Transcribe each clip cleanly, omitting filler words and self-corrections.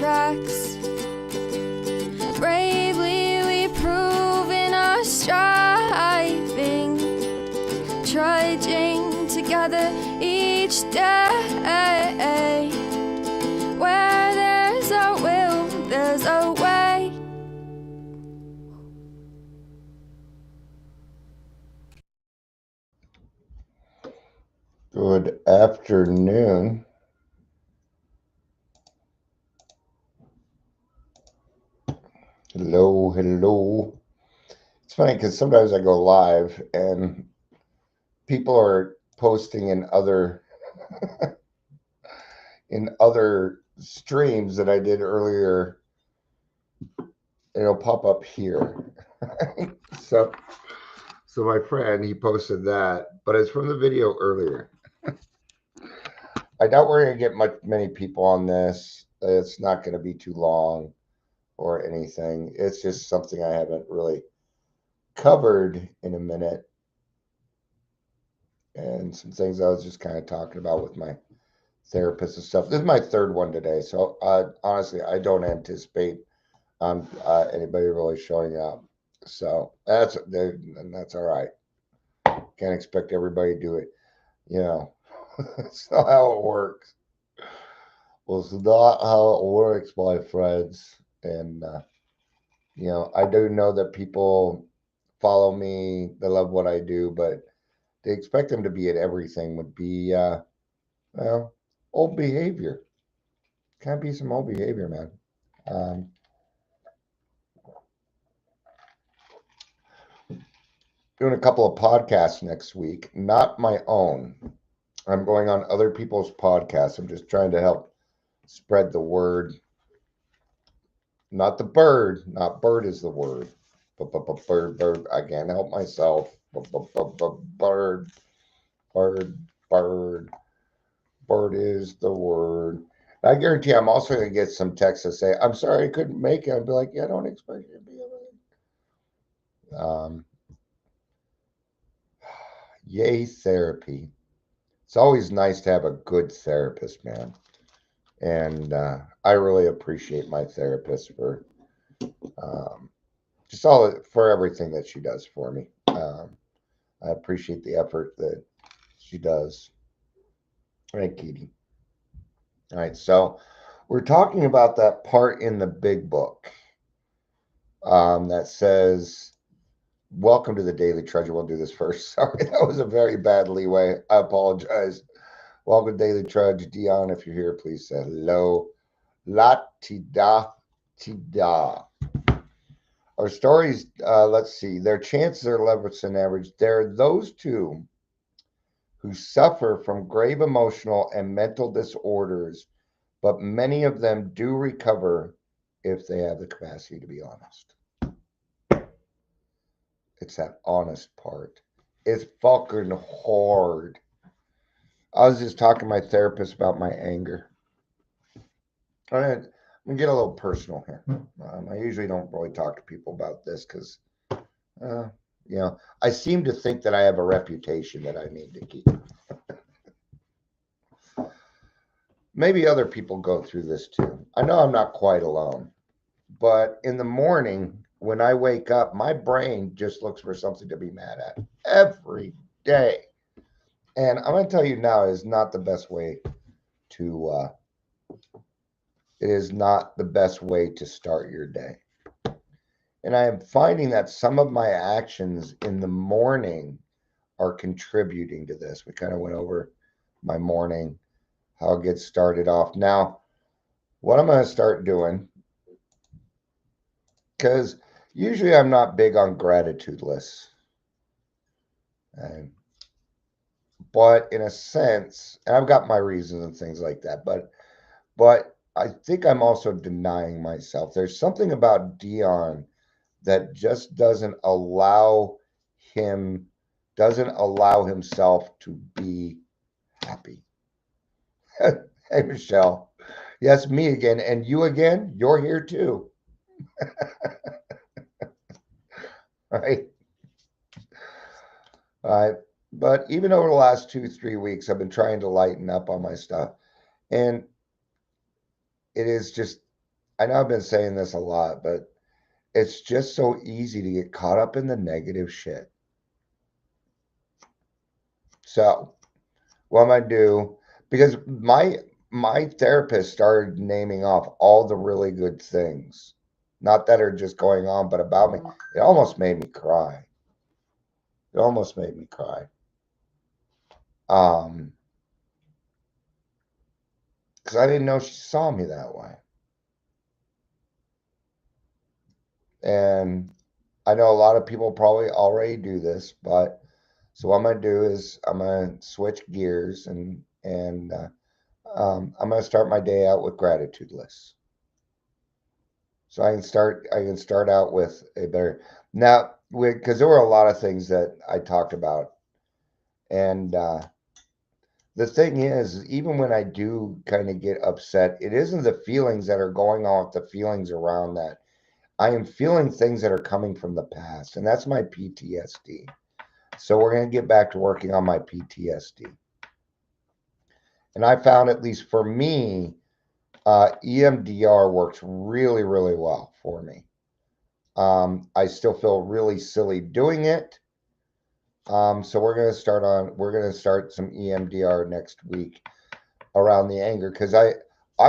tracks. Bravely we prove in our striving, trudging together each day. Where there's a will, there's a way. Good afternoon. Hello. It's funny because sometimes I go live and people are posting in other streams that I did earlier. It'll pop up here. So my friend, he posted that, but it's from the video earlier. I doubt we're gonna get many people on this. It's not gonna be too long or anything. It's just something I haven't really covered in a minute. And some things I was just kind of talking about with my therapist and stuff. This is my third one today. So honestly, I don't anticipate anybody really showing up. So that's all right. Can't expect everybody to do it. It's not how it works. Well, it's not how it works, my friends. And I do know that people follow me. They love what I do, but they expect them to be at everything would be, old behavior. Can't be some old behavior, man. Doing a couple of podcasts next week, not my own. I'm going on other people's podcasts. I'm just trying to help spread the word. Not the bird. Not bird is the word. But bird. I can't help myself. Bird. Bird is the word. I guarantee I'm also going to get some texts that say, I'm sorry I couldn't make it. I'll be like, yeah, I don't expect you to be able to. Yay, therapy. It's always nice to have a good therapist, man. And I really appreciate my therapist for just for everything that she does for me. I appreciate the effort that she does. All right, Katie. All right, so we're talking about that part in the big book that says, welcome to the Daily Trudge. We'll do this first. Sorry, that was a very bad leeway. I apologize. Welcome to Daily Trudge. Dion, if you're here, please say hello. La-ti-da. Our stories, let's see, their chances are less than average. There are those two who suffer from grave emotional and mental disorders, but many of them do recover if they have the capacity to be honest. It's that honest part. It's fucking hard. I was just talking to my therapist about my anger. I'm going to get a little personal here. I usually don't really talk to people about this because, I seem to think that I have a reputation that I need to keep. Maybe other people go through this too. I know I'm not quite alone, but in the morning when I wake up, my brain just looks for something to be mad at every day. And I'm going to tell you now, is not the best way to, it is not the best way to start your day. And I am finding that some of my actions in the morning are contributing to this. We kind of went over my morning, how it gets started off. Now, what I'm going to start doing, because usually I'm not big on gratitude lists. But in a sense, and I've got my reasons and things like that, but I think I'm also denying myself. There's something about Dion that just doesn't allow himself to be happy. Hey, Michelle. Yes, me again. And you again? You're here too. Right? All right. But even over the last 2-3 weeks, I've been trying to lighten up on my stuff. And it is just I know I've been saying this a lot, but it's just so easy to get caught up in the negative shit. So what am I do? Because my therapist started naming off all the really good things, not that are just going on, but about me. It almost made me cry. It almost made me cry. Because I didn't know she saw me that way. And I know a lot of people probably already do this, but so what I'm gonna do is I'm gonna switch gears and I'm gonna start my day out with gratitude lists. So I can start out with a better now because there were a lot of things that I talked about, and the thing is, even when I do kind of get upset, it isn't the feelings that are going on with the feelings around that. I am feeling things that are coming from the past, and that's my PTSD. So we're going to get back to working on my PTSD. And I found, at least for me, EMDR works really, really well for me. I still feel really silly doing it. So we're gonna start some EMDR next week around the anger because I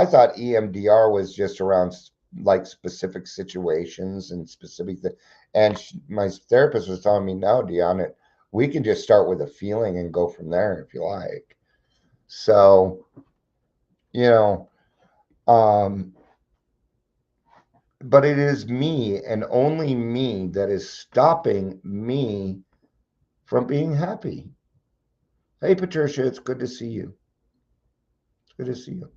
thought EMDR was just around like specific situations and specific and my therapist was telling me, no, Dion, we can just start with a feeling and go from there if you like. So, you know, um, but it is me and only me that is stopping me from being happy. Hey, Patricia, it's good to see you. It's good to see you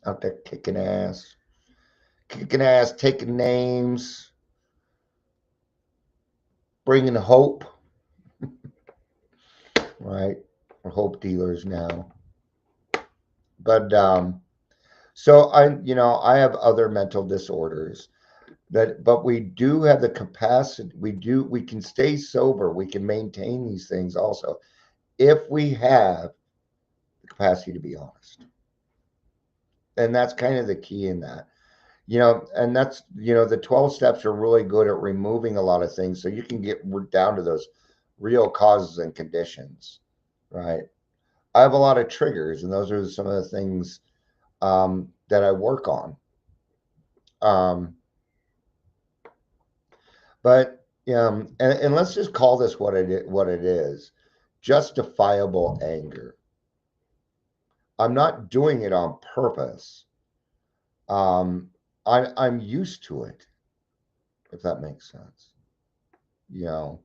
out there kicking ass, taking names, bringing hope, right? We're hope dealers now. But so I have other mental disorders but we do have the capacity. We can stay sober. We can maintain these things also if we have the capacity to be honest. And that's kind of the key in that. And that's, the 12 steps are really good at removing a lot of things so you can get down to those real causes and conditions, right? I have a lot of triggers, and those are some of the things that I work on. Um, but and let's just call this what it is: justifiable anger. I'm not doing it on purpose. Um, I'm used to it, if that makes sense. You know,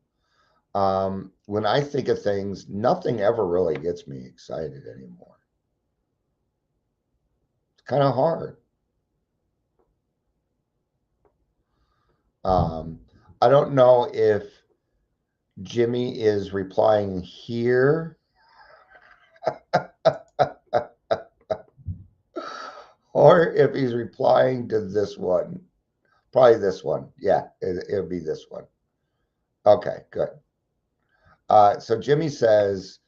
when I think of things, nothing ever really gets me excited anymore. It's kind of hard. Um, I don't know if Jimmy is replying here or if he's replying to this one. Probably this one. Yeah, it'll be this one. Okay, good. So Jimmy says,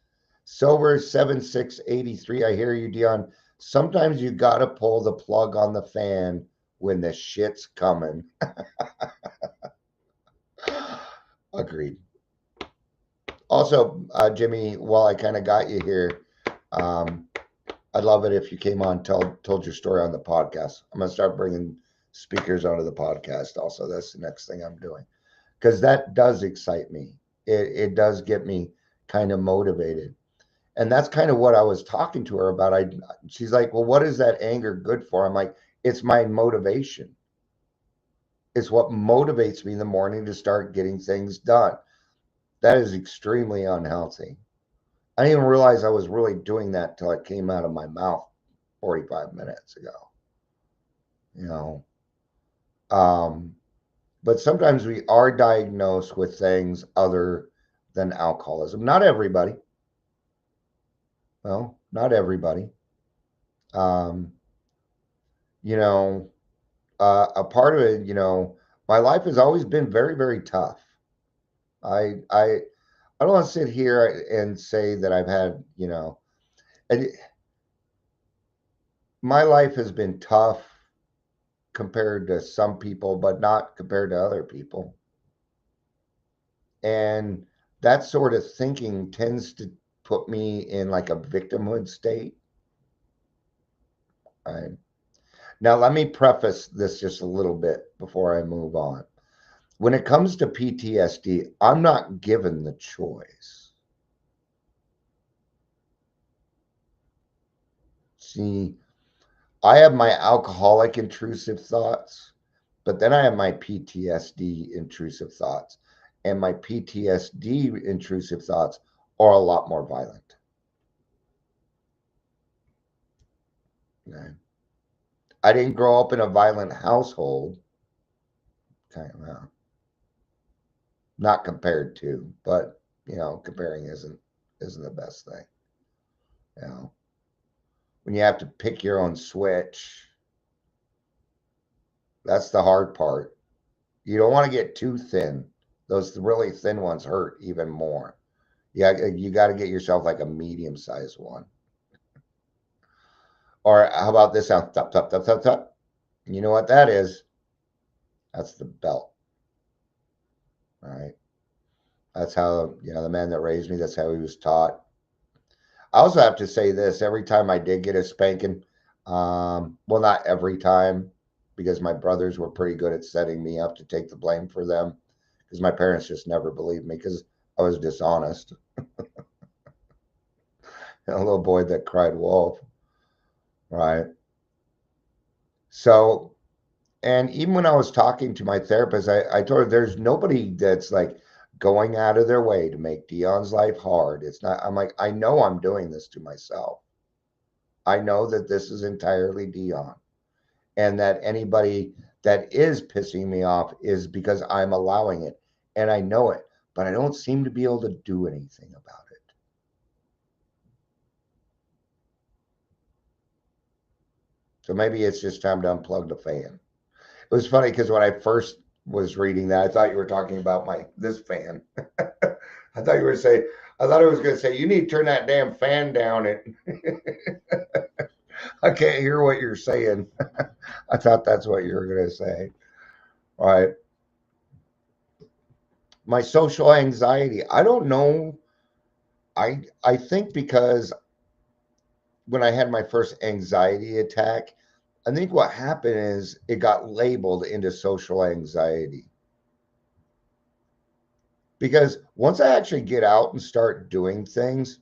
sober 7683. I hear you, Dion. Sometimes you gotta pull the plug on the fan when the shit's coming. Agreed. Also, Jimmy, while I kind of got you here, um, I'd love it if you came on, told your story on the podcast. I'm gonna start bringing speakers onto the podcast. Also, that's the next thing I'm doing because that does excite me. It does get me kind of motivated, and that's kind of what I was talking to her about. She's like, "Well, what is that anger good for?" I'm like, "It's my motivation. It's what motivates me in the morning to start getting things done." That is extremely unhealthy. I didn't even realize I was really doing that till it came out of my mouth 45 minutes ago. You know, but sometimes we are diagnosed with things other than alcoholism. Not everybody. Well, not everybody. Um, you know, a part of it, my life has always been very, very tough. I, I, I don't want to sit here and say that I've had, and my life has been tough compared to some people, but not compared to other people. And that sort of thinking tends to put me in like a victimhood state. Right. Now, let me preface this just a little bit before I move on. When it comes to PTSD, I'm not given the choice. See, I have my alcoholic intrusive thoughts, but then I have my PTSD intrusive thoughts. And my PTSD intrusive thoughts are a lot more violent. Okay. I didn't grow up in a violent household. Okay, well, not compared to, but comparing isn't the best thing. When you have to pick your own switch, that's the hard part. You don't want to get too thin. Those really thin ones hurt even more. Yeah, you got to get yourself like a medium-sized one. Or how about this sound? Tup, tup, tup, tup, tup. You know what that is? That's the belt. All right. That's how, the man that raised me, that's how he was taught. I also have to say this, every time I did get a spanking, well, not every time, because my brothers were pretty good at setting me up to take the blame for them, because my parents just never believed me because I was dishonest. A little boy that cried wolf, right? So, and even when I was talking to my therapist, I told her there's nobody that's like going out of their way to make Dion's life hard. It's not, I'm like, I know I'm doing this to myself. I know that this is entirely Dion, and that anybody that is pissing me off is because I'm allowing it, and I know it, but I don't seem to be able to do anything about it. So maybe it's just time to unplug the fan. It was funny because when I first was reading that, I thought you were talking about this fan. I thought you were saying, I thought I was going to say, you need to turn that damn fan down. I can't hear what you're saying. I thought that's what you were going to say. All right. My social anxiety, I don't know. I think because when I had my first anxiety attack, I think what happened is it got labeled into social anxiety. Because once I actually get out and start doing things,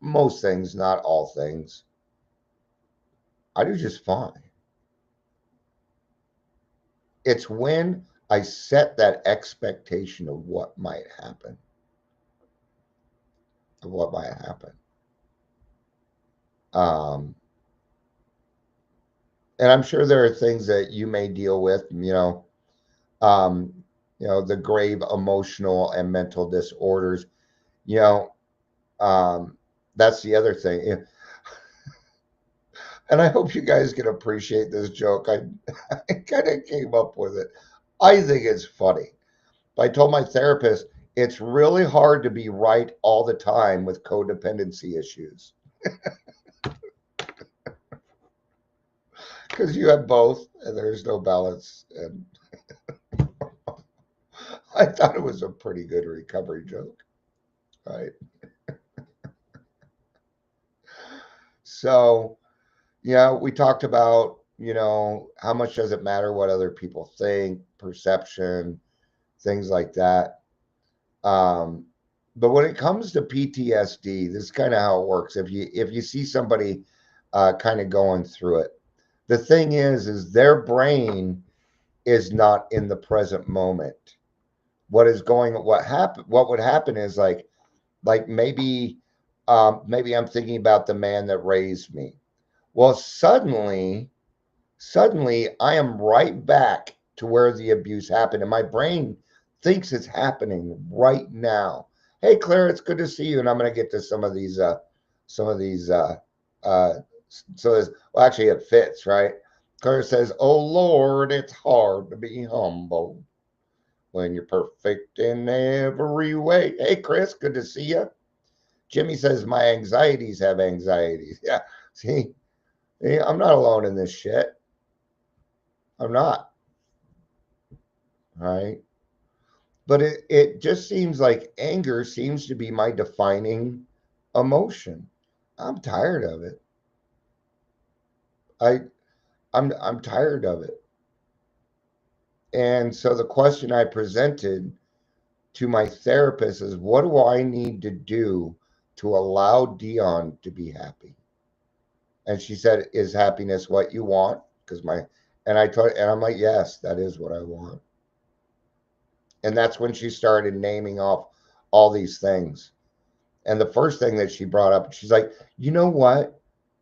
most things, not all things, I do just fine. It's when I set that expectation of what might happen. And I'm sure there are things that you may deal with, um, the grave emotional and mental disorders, you know, that's the other thing. And I hope you guys can appreciate this joke. I kind of came up with it. I think it's funny. But I told my therapist, it's really hard to be right all the time with codependency issues. Because you have both and there's no balance. And I thought it was a pretty good recovery joke. Right. So, we talked about, how much does it matter what other people think, perception, things like that. But when it comes to PTSD, this is kind of how it works. If you see somebody kind of going through it, the thing is their brain is not in the present moment. What would happen is like maybe I'm thinking about the man that raised me. Well, suddenly I am right back to where the abuse happened, and my brain thinks it's happening right now. Hey, Claire, it's good to see you, and I'm going to get to some of these. So this, well, actually, it fits, right? Claire says, "Oh Lord, it's hard to be humble when you're perfect in every way." Hey, Chris, good to see you. Jimmy says, "My anxieties have anxieties." Yeah, see, I'm not alone in this shit. I'm not. Right? But it just seems like anger seems to be my defining emotion. I'm tired of it. I I'm tired of it. And so the question I presented to my therapist is, what do I need to do to allow Dion to be happy? And she said, is happiness what you want? Because and I'm like, yes, that is what I want. And that's when she started naming off all these things. And the first thing that she brought up, she's like, you know what?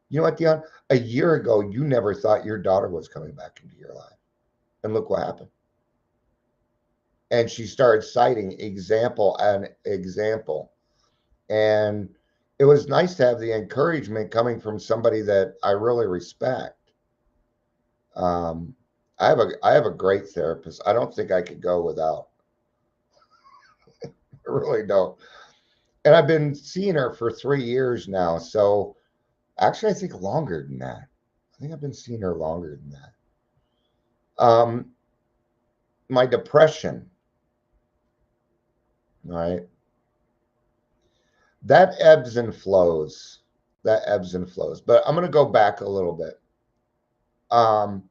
You know what, Dion? A year ago, you never thought your daughter was coming back into your life. And look what happened. And she started citing example and example. And it was nice to have the encouragement coming from somebody that I really respect. Um, I have a great therapist. I don't think I could go without. I really don't. And I've been seeing her for 3 years now. So actually, I think longer than that. I think I've been seeing her longer than that. My depression, right? That ebbs and flows. That ebbs and flows. But I'm going to go back a little bit. Um,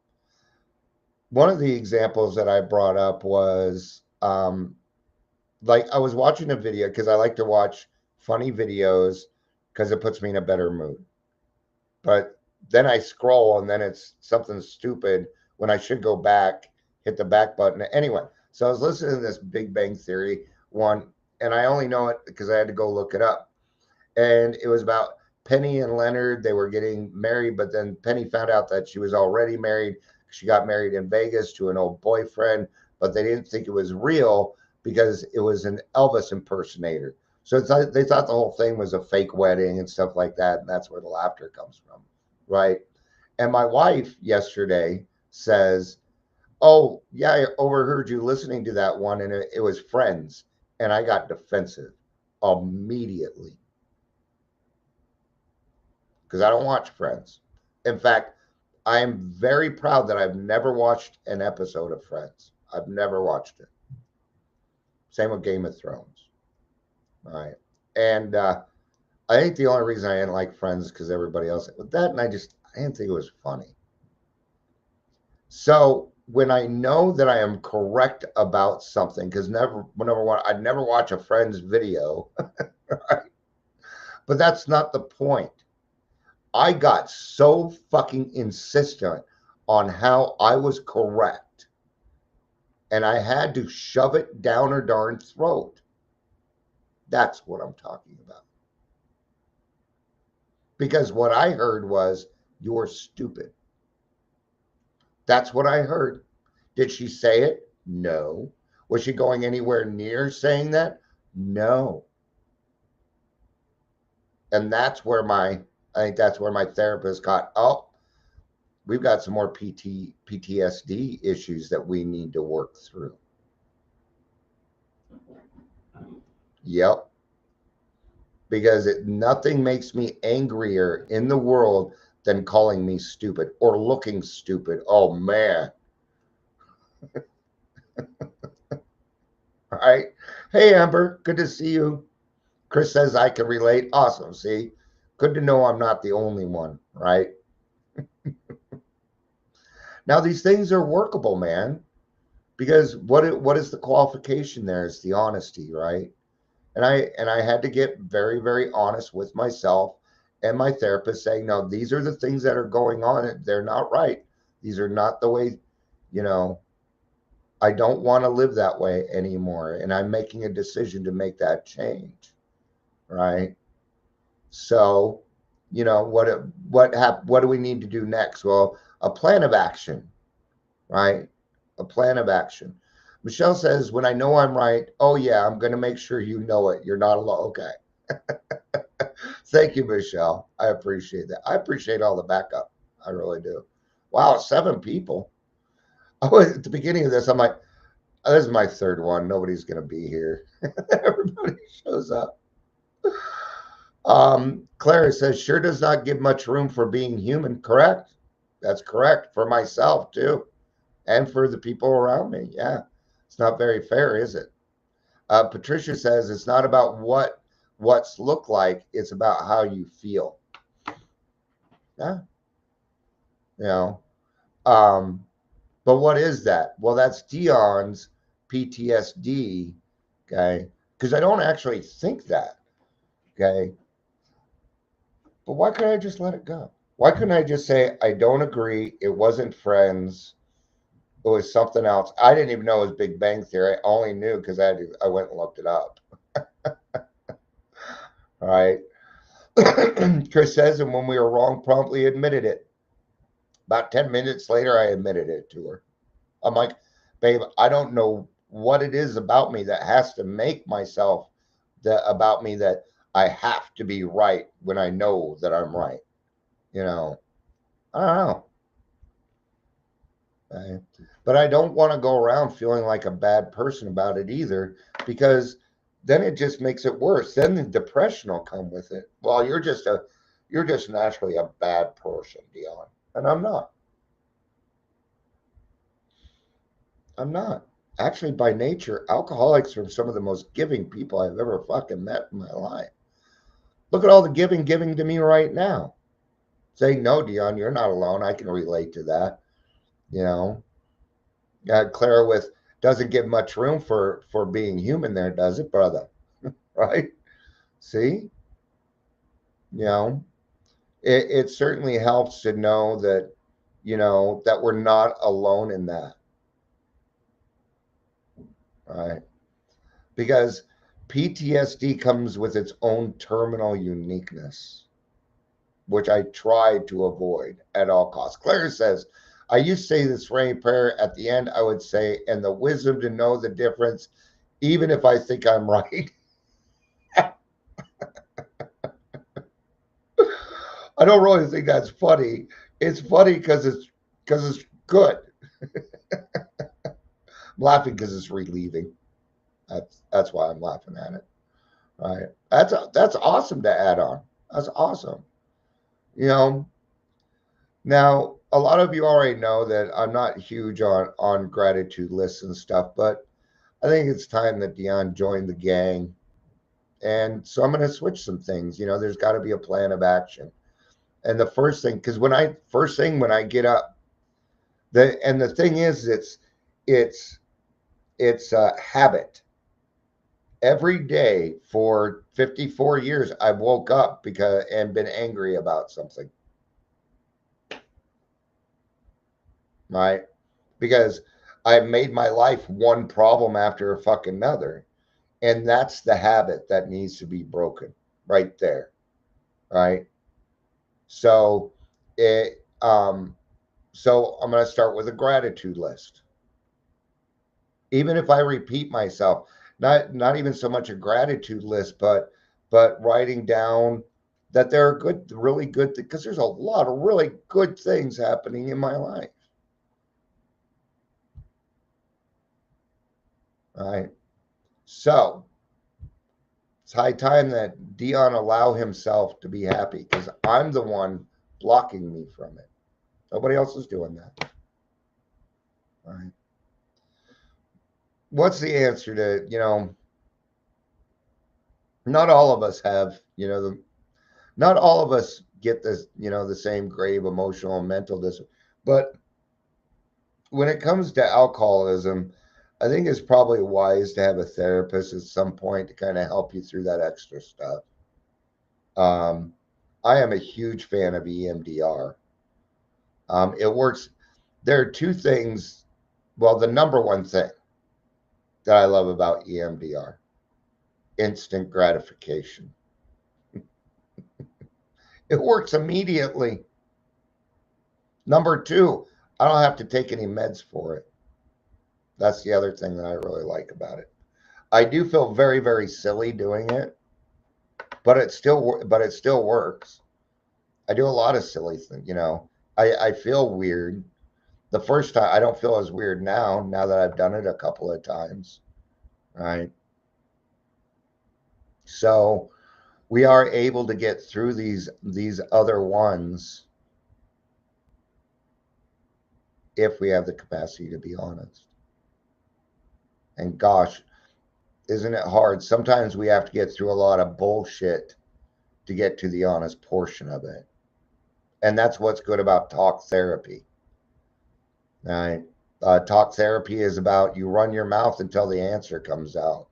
One of the examples that I brought up was like I was watching a video because I like to watch funny videos because it puts me in a better mood. But then I scroll and then it's something stupid when I should go back, hit the back button. Anyway, so I was listening to this Big Bang Theory one, and I only know it because I had to go look it up. And it was about Penny and Leonard. They were getting married, but then Penny found out that she was already married. She got married in Vegas to an old boyfriend, but they didn't think it was real because it was an Elvis impersonator. So they thought the whole thing was a fake wedding and stuff like that. And that's where the laughter comes from. Right. And my wife yesterday says, oh, yeah, I overheard you listening to that one. And it was Friends. And I got defensive immediately because I don't watch Friends. In fact, I am very proud that I've never watched an episode of Friends. I've never watched it. Same with Game of Thrones. All right. And I think the only reason I didn't like Friends is because everybody else with that, and I didn't think it was funny. So when I know that I am correct about something, because I'd never watch a Friends video, right? But that's not the point. I got so fucking insistent on how I was correct, and I had to shove it down her darn throat. That's what I'm talking about. Because what I heard was, you're stupid. That's what I heard. Did she say it? No. Was she going anywhere near saying that? No. And I think that's where my therapist got, oh, we've got some more PTSD issues that we need to work through. Yep. Because nothing makes me angrier in the world than calling me stupid or looking stupid. Oh, man. All right. Hey, Amber, good to see you. Chris says I can relate. Awesome. See, good to know I'm not the only one, right? Now, these things are workable, man, because what is the qualification there? It's the honesty, right? And I had to get very, very honest with myself and my therapist saying, no, these are the things that are going on. They're not right. These are not the way, you know, I don't want to live that way anymore. And I'm making a decision to make that change. Right. So, what do we need to do next? Well, a plan of action, right? A plan of action. Michelle says, when I know I'm right, oh yeah, I'm going to make sure you know it. You're not alone. Okay. Thank you, Michelle. I appreciate that. I appreciate all the backup. I really do. Wow, 7 people. I was at the beginning of this. I'm like, oh, this is my third one. Nobody's going to be here. Everybody shows up. Clara says, sure does not give much room for being human. Correct. That's correct for myself too. and for the people around me. Yeah, it's not very fair, is it? Patricia says it's not about what's look like; it's about how you feel. Yeah, you know. Um, but what is that? Well, that's Dion's PTSD. Okay, because I don't actually think that. Okay, but why couldn't I just let it go? Why couldn't I just say I don't agree? It wasn't friends. It was something else. I didn't even know it was Big Bang Theory. I only knew because I went and looked it up. All right. Chris says, and when we were wrong, promptly admitted it. About 10 minutes later, I admitted it to her. I'm like, babe, I don't know what it is about me that has to make myself about me that I have to be right when I know that I'm right. You know, I don't know. Right? But I don't want to go around feeling like a bad person about it either, because then it just makes it worse. Then the depression will come with it. Well, you're just naturally a bad person, Dion. And I'm not. I'm not. Actually, by nature, alcoholics are some of the most giving people I've ever fucking met in my life. Look at all the giving to me right now. Saying, no, Dion, you're not alone. I can relate to that. You know, Clara with doesn't give much room for being human there, does it, brother? Right? See, you know, it certainly helps to know that, that we're not alone in that, right? Because PTSD comes with its own terminal uniqueness, which I try to avoid at all costs. Claire says, I used to say this rain prayer at the end, I would say, and the wisdom to know the difference, even if I think I'm right. I don't really think that's funny. It's funny because it's good. I'm laughing because it's relieving. That's why I'm laughing at it. Right. That's awesome to add on. That's awesome. You know, now a lot of you already know that I'm not huge on gratitude lists and stuff, but I think it's time that Dion joined the gang. And so I'm going to switch some things. There's got to be a plan of action. And the first thing, because when I get up, the thing is, it's it's a habit. Every day for 54 years, I've woke up and been angry about something, right? Because I've made my life one problem after a fucking another. And that's the habit that needs to be broken right there, right? So so I'm going to start with a gratitude list. Even if I repeat myself, not even so much a gratitude list, but writing down that there are really good because there's a lot of really good things happening in my life. All right. So it's high time that Dion allow himself to be happy because I'm the one blocking me from it. Nobody else is doing that. All right. What's the answer to, not all of us have, not all of us get this, the same grave emotional and mental disability. But when it comes to alcoholism, I think it's probably wise to have a therapist at some point to kind of help you through that extra stuff. Um, I am a huge fan of EMDR. It works. There are two things. Well, the number one thing that I love about EMDR, instant gratification. It works immediately. Number two, I don't have to take any meds for it. That's the other thing that I really like about it. I do feel very, very silly doing it, but it still works. I do a lot of silly things. I feel weird. The first time I don't feel as weird now that I've done it a couple of times. Right. So we are able to get through these other ones if we have the capacity to be honest. And gosh, isn't it hard? Sometimes we have to get through a lot of bullshit to get to the honest portion of it. And that's what's good about talk therapy. All right. Talk therapy is about you run your mouth until the answer comes out.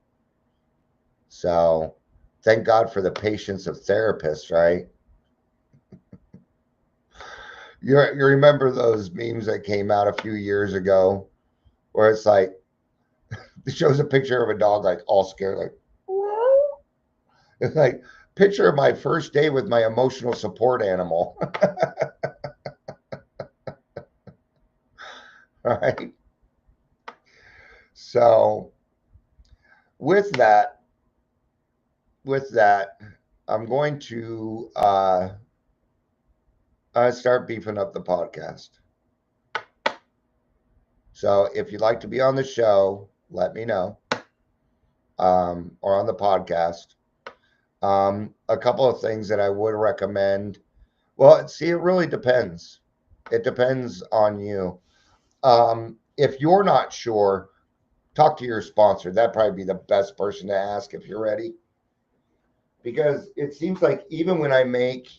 So thank God for the patience of therapists, right? You remember those memes that came out a few years ago where it's like, it shows a picture of a dog like all scared, like, it's like, picture of my first day with my emotional support animal. Right. So with that, I'm going to start beefing up the podcast. So if you'd like to be on the show, let me know, or on the podcast. A couple of things that I would recommend. Well, see, it really depends. It depends on you. If you're not sure, talk to your sponsor. That'd probably be the best person to ask if you're ready. Because it seems like even when I make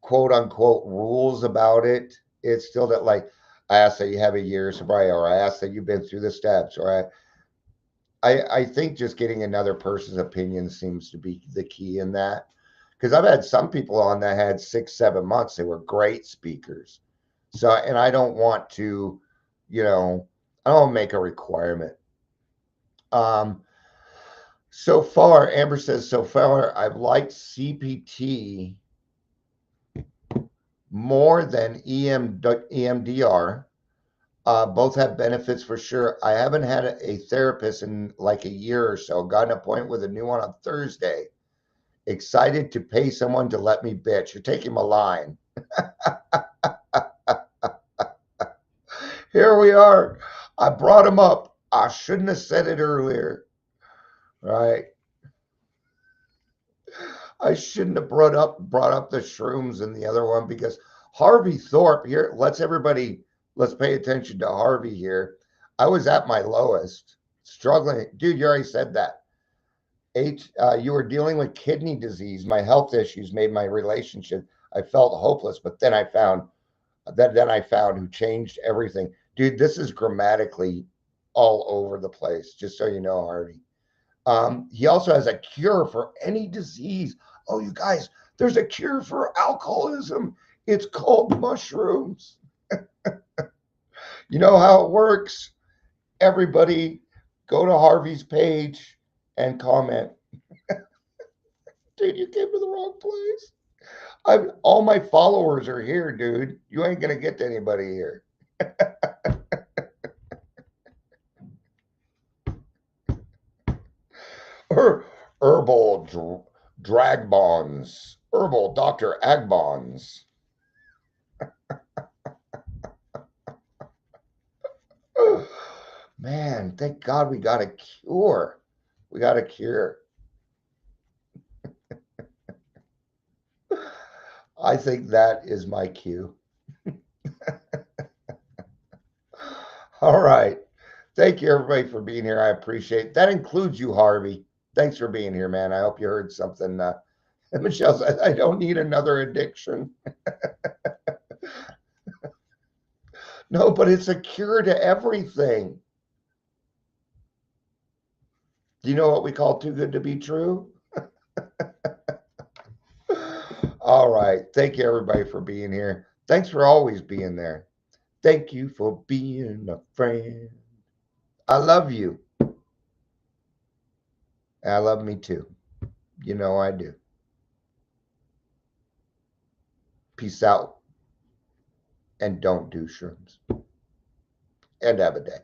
quote unquote rules about it, it's still that, like, I ask that you have a year sobriety, or I ask that you've been through the steps, or I think just getting another person's opinion seems to be the key in that. Because I've had some people on that had 6-7 months. They were great speakers. So, and I don't want to, I don't make a requirement. So far, Amber says, so far, I've liked CPT more than EMDR. Both have benefits for sure. I haven't had a therapist in like a year or so. Got an appointment with a new one on Thursday. Excited to pay someone to let me bitch. You're taking my line. Here we are. I brought him up. I shouldn't have said it earlier. Right? I shouldn't have brought up the shrooms in the other one, because Harvey Thorpe here, let's pay attention to Harvey here. I was at my lowest, struggling. Dude, you already said that. You were dealing with kidney disease. My health issues made my relationship. I felt hopeless, but then I found who changed everything. Dude, this is grammatically all over the place, just so you know, Harvey. He also has a cure for any disease. Oh, you guys, there's a cure for alcoholism. It's called mushrooms. You know how it works. Everybody go to Harvey's page and comment. Dude, you came to the wrong place. All my followers are here, dude. You ain't going to get to anybody here. Herbal Dragbons. Herbal Dr. Agbons. Man, thank God we got a cure. We got a cure. I think that is my cue. All right. Thank you, everybody, for being here. I appreciate it. That includes you, Harvey. Thanks for being here, man. I hope you heard something. And Michelle said, I don't need another addiction. No, but it's a cure to everything. Do you know what we call too good to be true? All right. Thank you, everybody, for being here. Thanks for always being there. Thank you for being a friend. I love you. I love me too. You know I do. Peace out. And don't do shrooms. And have a day.